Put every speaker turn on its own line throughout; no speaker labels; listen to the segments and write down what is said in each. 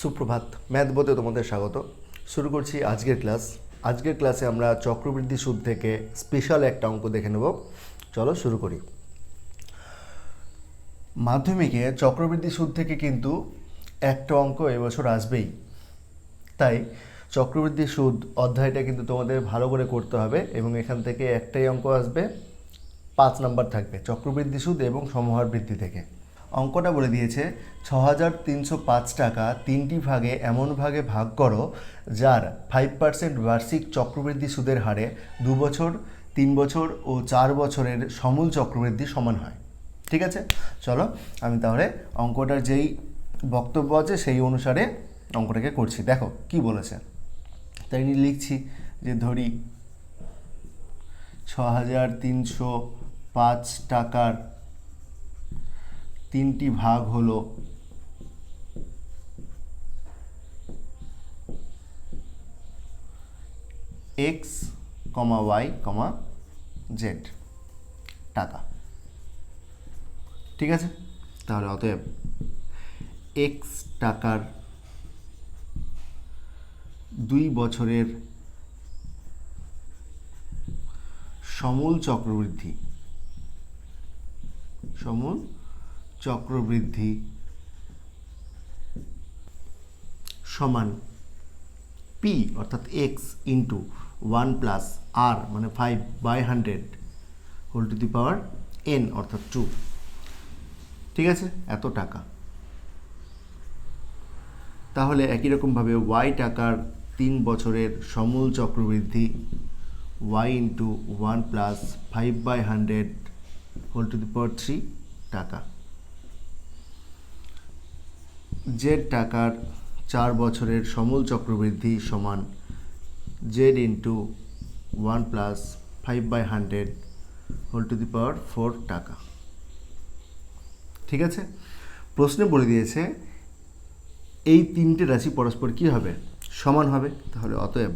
সুপ্রভাত, ম্যাথ বোতে তোমাদের স্বাগত। শুরু করছি আজকের ক্লাস। আজকের ক্লাসে আমরা চক্রবৃদ্ধি সুদ থেকে স্পেশাল একটা অঙ্ক দেখে নেব। চলো শুরু করি। মাধ্যমিকে চক্রবৃদ্ধি সুদ থেকে কিন্তু একটা অঙ্ক এবছর আসবেই, তাই চক্রবৃদ্ধি সুদ অধ্যায়টা কিন্তু তোমাদের ভালো করে করতে হবে এবং এখান থেকে একটাই অঙ্ক আসবে, 5 নাম্বার থাকবে চক্রবৃদ্ধি সুদ এবং সমহার বৃদ্ধি থেকে। অঙ্কটা বলে দিয়েছে ৬,৩০৫ টাকা 3টি ভাগে এমন ভাগে ভাগ করো যার 5% বার্ষিক চক্রবৃদ্ধি সুদের হারে 2 বছর, 3 বছর ও 4 বছরের সমূল চক্রবৃদ্ধি সমান হয়। ঠিক আছে, চলো আমি তাহলে অঙ্কটার যেই বক্তব্য আছে সেই অনুসারে অঙ্কটাকে করছি। দেখো কি বলেছে, তাই নিয়ে লিখছি যে ধরি ৬,৩০৫ টাকার 3টি ভাগ হলো এক্স, ওয়াই, জেড টাকা। ঠিক আছে, তাহলে অতএব এক্স টাকার 2 বছরের সমূল চক্রবৃদ্ধি সমান পি অর্থাৎ এক্স ইন্টু 1 প্লাস আর মানে 5/100 whole to the power n অর্থাৎ 2। ঠিক আছে, এত টাকা। তাহলে একই রকমভাবে ওয়াই টাকার 3 বছরের সমূল চক্রবৃদ্ধি Y into 1 plus 5/100 whole to the power 3 টাকা। জেড টাকার 4 বছরের সমূল চক্রবৃদ্ধি সমান Z into 1 plus 5/100 whole to the power 4 টাকা। ঠিক আছে, প্রশ্নে বলে দিয়েছে এই তিনটে রাশি পরস্পর কী হবে, সমান হবে। তাহলে অতএব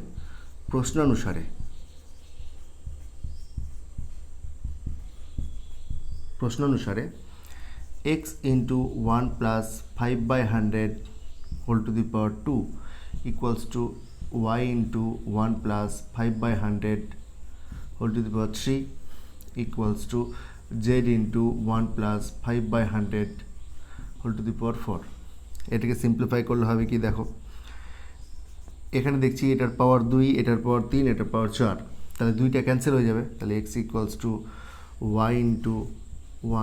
প্রশ্নানুসারে X into 1 plus 5/100 whole to the power 2 equals to Y into 1 plus 5/100 whole to the power 3 equals to Z into 1 plus 5/100 whole to the power 4। এটাকে সিম্পলিফাই করলে হবে কি, দেখো এখানে দেখছি এটার পাওয়ার 2, এটার পাওয়ার 3, এটার পাওয়ার 4, তাহলে 2টা ক্যান্সেল হয়ে যাবে। তাহলে X equals to Y into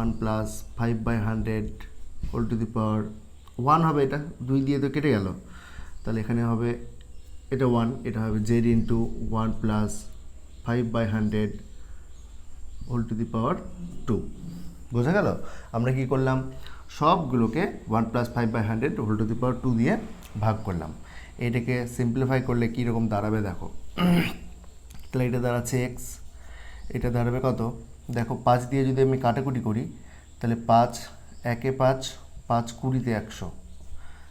1 plus 5/100 whole to the power 1 হবে, এটা 2 দিয়ে তো কেটে গেল। তাহলে এখানে হবে এটা 1, এটা হবে Z into 1 plus 5/100 whole to the power 2। বোঝা গেল? আমরা কি করলাম, সবগুলোকে 1 plus 5/100 whole to the power 2 দিয়ে ভাগ করলাম। এটাকে সিম্পলিফাই করলে কীরকম দাঁড়াবে দেখো। তাহলে এটা দাঁড়াচ্ছে এক্স, এটা দাঁড়াবে কত, দেখো 5 দিয়ে যদি আমি কাটাকুটি করি তাহলে 5 একে 5, 5 20-তে 100,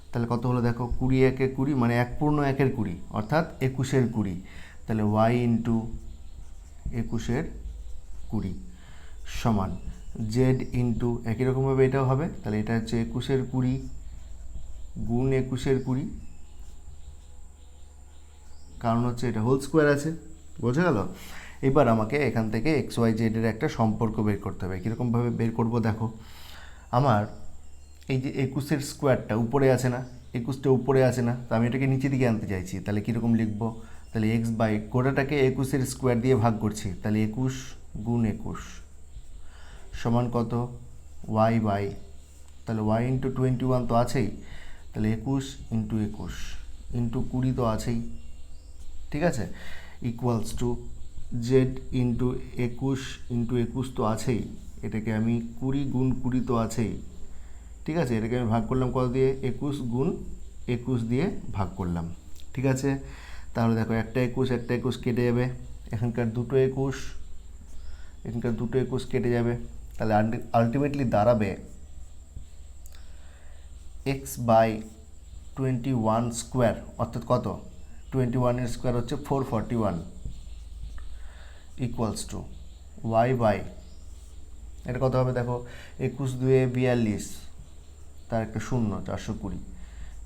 তাহলে কত হলো দেখো, 20 একে 20 মানে 1 পূর্ণ 1-এর 20 অর্থাৎ 21-এর 20। তাহলে ওয়াই ইন্টু 21-এর 20 সমান জেড ইন্টু একই রকমভাবে এটাও হবে। তাহলে এটা হচ্ছে 21-এর 20 গুণ 21-এর 20, কারণ হচ্ছে এটা হোল স্কোয়ার আছে। বোঝা গেল? এবার আমাকে এখান থেকে এক্স ওয়াই জেডের একটা সম্পর্ক বের করতে হবে। কীরকমভাবে বের করব দেখো, আমার এই যে 21-এর স্কোয়ারটা উপরে আছে না, 21টা উপরে আছে না, তো আমি এটাকে নিচে দিকে আনতে চাইছি। তাহলে কীরকম লিখবো, তাহলে এক্স বাই গোটাটাকে 21-এর স্কোয়ার দিয়ে ভাগ করছি, তাহলে 21 গুণ 21 সমান কত, ওয়াই বাই, তাহলে ওয়াই ইন্টু 21 তো আছেই, তাহলে 21 ইন্টু 21 ইন্টু 20 তো আছেই। ঠিক আছে, equals to Z into 21 into 21 তো আছেই, এটাকে আমি 20 গুণ 20 তো আছেই। ঠিক আছে, এটাকে আমি ভাগ করলাম কত দিয়ে, 21 গুণ 21 দিয়ে ভাগ করলাম। ঠিক আছে, তাহলে দেখো একটা 21 কেটে যাবে, এখানকার দুটো 21 কেটে যাবে। তাহলে আলটিমেটলি দাঁড়াবে এক্স বাই 21 স্কোয়ার অর্থাৎ কত, 21-এর স্কোয়ার হচ্ছে 441 ইকুয়ালস টু ওয়াই বাই, এটা কত হবে দেখো, 21 2 42, তার একটা শূন্য 420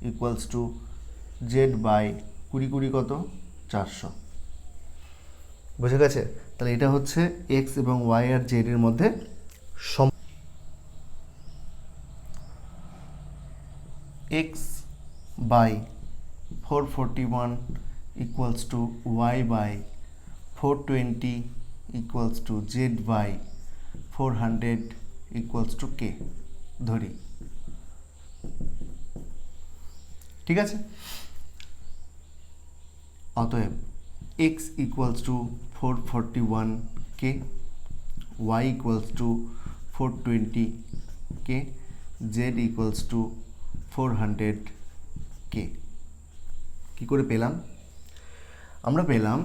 ইকুয়ালস টু জেড বাই 20 কত 400। বুঝে গেছে? তাহলে এটা হচ্ছে এক্স এবং ওয়াই আর জেড এর মধ্যে X by 441 equals to Y by 420 equals to Z by 400 equals to কে ধরি। ঠিক আছে? অতএব x ইকুয়ালস টু 441 কে, y ইকুয়ালস টু 420 কে, z ইকুয়ালস টু 400 কে। কী করে পেলাম? আমরা পেলাম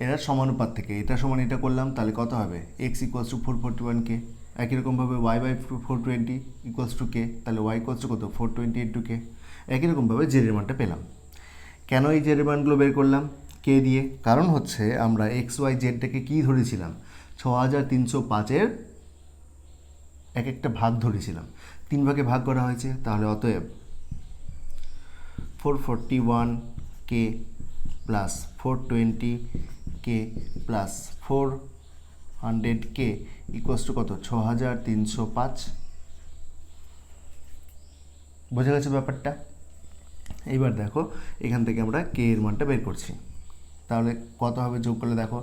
এরা সমানুপাত থেকে, এটা সমান এটা করলাম, তাহলে কত হবে? x ইকুয়ালস টু 441 কে। একই রকমভাবে y বাই 420 ইকুয়ালস টু কে, তাহলে y ইকুয়ালস টু কত 420 ইন্টু কে। একই রকমভাবে জেডের মানটা পেলাম। কেন এই জেডের মানগুলো বের করলাম কে দিয়ে? কারণ হচ্ছে আমরা এক্স ওয়াই জেডটাকে কী ধরেছিলাম? 6305-এর এক একটা ভাগ ধরেছিলাম, 3 ভাগে ভাগ করা হয়েছে। তাহলে অতএব 441 কে প্লাস 420 কে প্লাস 400 কে ইকুয়ালস টু কত 6305। বোঝা গেছে ব্যাপারটা? এইবার দেখো এখান থেকে আমরা কে এর মানটা বের করছি। তাহলে কত হবে যোগ করলে দেখো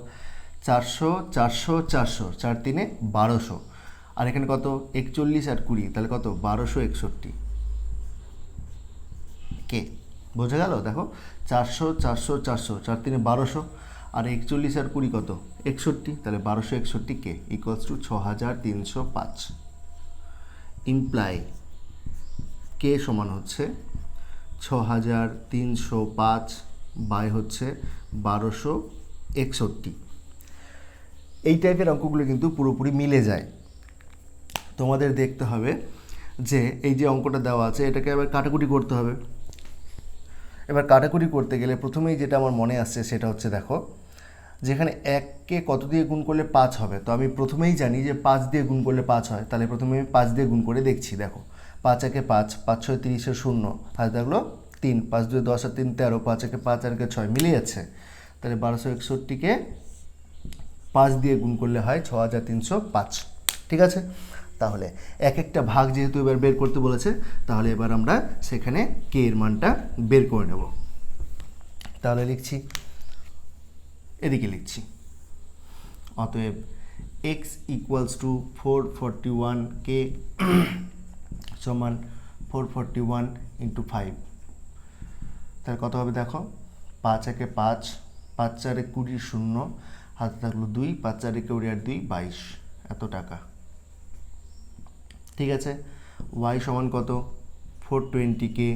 400 400 400 4 3 1200, আর এখানে কত 41 আর 20, তাহলে কত 1261 কে। বোঝা গেল? দেখো 400 400 400 4 3 1200, আর 41 আর 20 কত 61, তাহলে 1261 কে ইকুয়ালস টু 6305। ইমপ্লাই কে সমান হচ্ছে 6305 বাই হচ্ছে 1261। এই টাইপের অঙ্কগুলো কিন্তু পুরোপুরি মিলে যায়। তোমাদের দেখতে হবে যে এই যে অঙ্কটা দেওয়া আছে এটাকে এবার কাটাকুটি করতে হবে। এবার কাটাকুটি করতে গেলে প্রথমেই যেটা আমার মনে আসছে সেটা হচ্ছে দেখো, যেখানে 1কে কত দিয়ে গুণ করলে 5 হবে, তো আমি প্রথমেই জানি যে 5 দিয়ে গুণ করলে 5 হয়। তাহলে প্রথমে আমি 5 দিয়ে গুণ করে দেখছি। দেখো 5 একে 5, 5 6 30 0, হাতে থাকলো 3, 5 2 10 আর 3 13, 5 একে 5 আর 6 মিলে যাচ্ছে। তাহলে 1261কে 5 দিয়ে গুণ করলে হয় 6305। ঠিক আছে? তাহলে এক একটা ভাগ যেহেতু এবার বের করতে বলেছে, তাহলে এবার আমরা সেখানে কে এর মানটা বের করে নেব। তাহলে লিখছি, এদিকে লিখছি, অতএব x ইকুয়ালস টু 441 কে সমান 441 ইন্টু 5। তাহলে কত হবে দেখো, 5 একে 5, 5 4 20 0, হাতে থাকলো 2, 5 4 20 আর 2 22, এত টাকা। ঠিক আছে? y সমান কত 420 কে,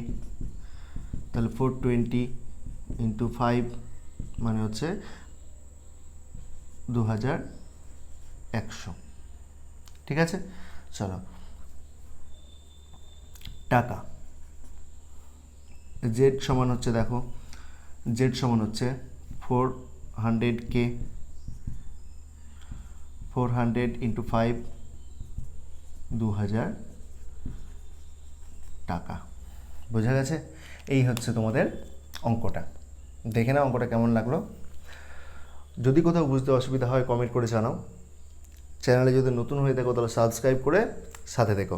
তাহলে 420 ইন্টু 5 মানে হচ্ছে 2100। ঠিক আছে? চলো, টাকা জেড সমান হচ্ছে দেখো, জেড সমান হচ্ছে 400 কে, 400 ইন্টু 5 2000 টাকা। বোঝা গেছে? এই হচ্ছে তোমাদের অঙ্কটা। দেখে নাও অঙ্কটা কেমন লাগলো। যদি কোথাও বুঝতে অসুবিধা হয় কমেন্ট করে জানাও। চ্যানেলে যদি নতুন হয়ে থাকো তাহলে সাবস্ক্রাইব করে সাথে থেকো।